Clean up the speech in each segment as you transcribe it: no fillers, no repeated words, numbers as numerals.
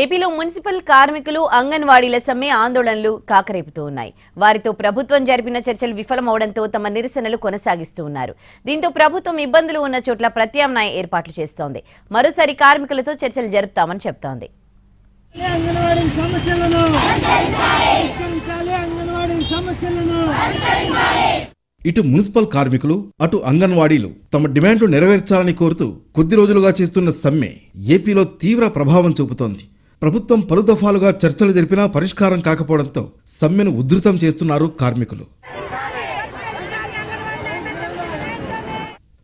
ఏపీలో మున్సిపల్ కార్మికులు అంగన్వాడీల సమ్మె ఆందోళనలు కాకరేపుతూ ఉన్నాయి. వారితో ప్రభుత్వం జరిపిన చర్చలు విఫలమవడంతో తమ నిరసనలు కొనసాగిస్తూ ఉన్నారు. దీంతో ప్రభుత్వం ఇబ్బందులు ఉన్న చోట్ల ప్రత్యామ్నాయ ఏర్పాట్లు చేస్తోంది. మరోసారి కార్మికులతో చర్చలు జరుపుతామని చెప్తోంది. ఇటు మున్సిపల్ కార్మికులు అటు అంగన్వాడీలు తమ డిమాండ్లు నెరవేర్చాలని కోరుతూ కొద్ది రోజులుగా చేస్తున్న సమ్మె ఏపీలో తీవ్ర ప్రభావం చూపుతోంది. ప్రభుత్వం పలు దఫాలుగా చర్చలు జరిపినా పరిష్కారం కాకపోవడంతో సమ్మెను ఉధృతం చేస్తున్నారు కార్మికులు.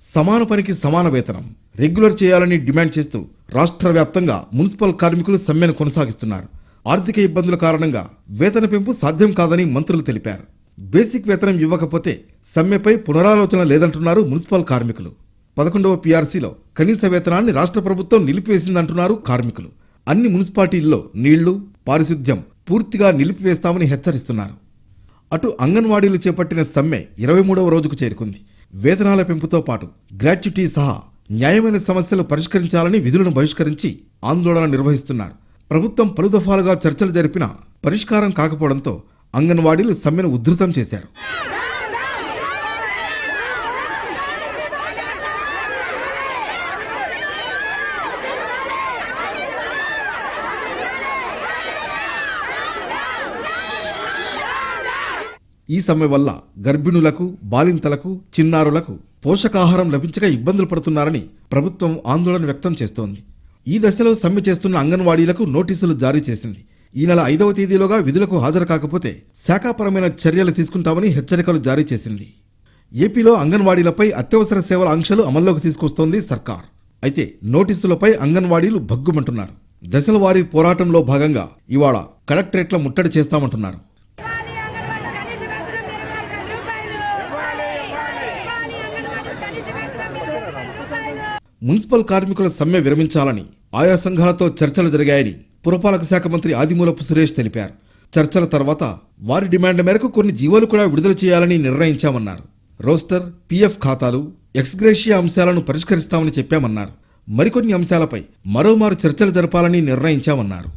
సమాన పనికి సమాన వేతనం రెగ్యులర్ చేయాలని డిమాండ్ చేస్తూ రాష్ట్ర వ్యాప్తంగా మున్సిపల్ కార్మికులు సమ్మెను కొనసాగిస్తున్నారు. ఆర్థిక ఇబ్బందుల కారణంగా వేతన పెంపు సాధ్యం కాదని మంత్రులు తెలిపారు. బేసిక్ వేతనం ఇవ్వకపోతే సమ్మెపై పునరాలోచన లేదంటున్నారు మున్సిపల్ కార్మికులు. 11వ పీఆర్సీలో కనీస వేతనాన్ని రాష్ట్ర ప్రభుత్వం నిలిపివేసిందంటున్నారు కార్మికులు. అన్ని మున్సిపాలిటీల్లో నీళ్లు, పారిశుద్ధ్యం పూర్తిగా నిలిపివేస్తామని హెచ్చరిస్తున్నారు. అటు అంగన్వాడీలు చేపట్టిన సమ్మె 23వ రోజుకు చేరుకుంది. వేతనాల పెంపుతో పాటు గ్రాట్యుటీ సహా న్యాయమైన సమస్యలు పరిష్కరించాలని విధులను బహిష్కరించి ఆందోళన నిర్వహిస్తున్నారు. ప్రభుత్వం పలు దఫాలుగా చర్చలు జరిపినా పరిష్కారం కాకపోవడంతో అంగన్వాడీలు సమ్మెను ఉధృతం చేశారు. ఈ సమ్మె వల్ల గర్భిణులకు, బాలింతలకు, చిన్నారులకు పోషకాహారం లభించక ఇబ్బందులు పడుతున్నారని ప్రభుత్వం ఆందోళన వ్యక్తం చేస్తోంది. ఈ దశలో సమ్మె చేస్తున్న అంగన్వాడీలకు నోటీసులు జారీ చేసింది. ఈ నెల 5వ తేదీలోగా విధులకు హాజరు కాకపోతే శాఖాపరమైన చర్యలు తీసుకుంటామని హెచ్చరికలు జారీ చేసింది. ఏపీలో అంగన్వాడీలపై అత్యవసర సేవల ఆంక్షలు అమల్లోకి తీసుకొస్తోంది సర్కార్. అయితే నోటీసులపై అంగన్వాడీలు భగ్గుమంటున్నారు. దశల వారీ పోరాటంలో భాగంగా ఇవాళ కలెక్టరేట్ల ముట్టడి చేస్తామంటున్నారు. మున్సిపల్ కార్మికుల సమ్మె విరమించాలని ఆయా సంఘాలతో చర్చలు జరిగాయని పురపాలక శాఖ మంత్రి ఆదిమూలపు సురేష్ తెలిపారు. చర్చల తర్వాత వారి డిమాండ్ల మేరకు కొన్ని జీవోలు కూడా విడుదల చేయాలని నిర్ణయించామన్నారు. రోస్టర్, పీఎఫ్ ఖాతాలు, ఎక్స్గ్రేషియా అంశాలను పరిష్కరిస్తామని చెప్పామన్నారు. మరికొన్ని అంశాలపై మరోమారు చర్చలు జరపాలని నిర్ణయించామన్నారు.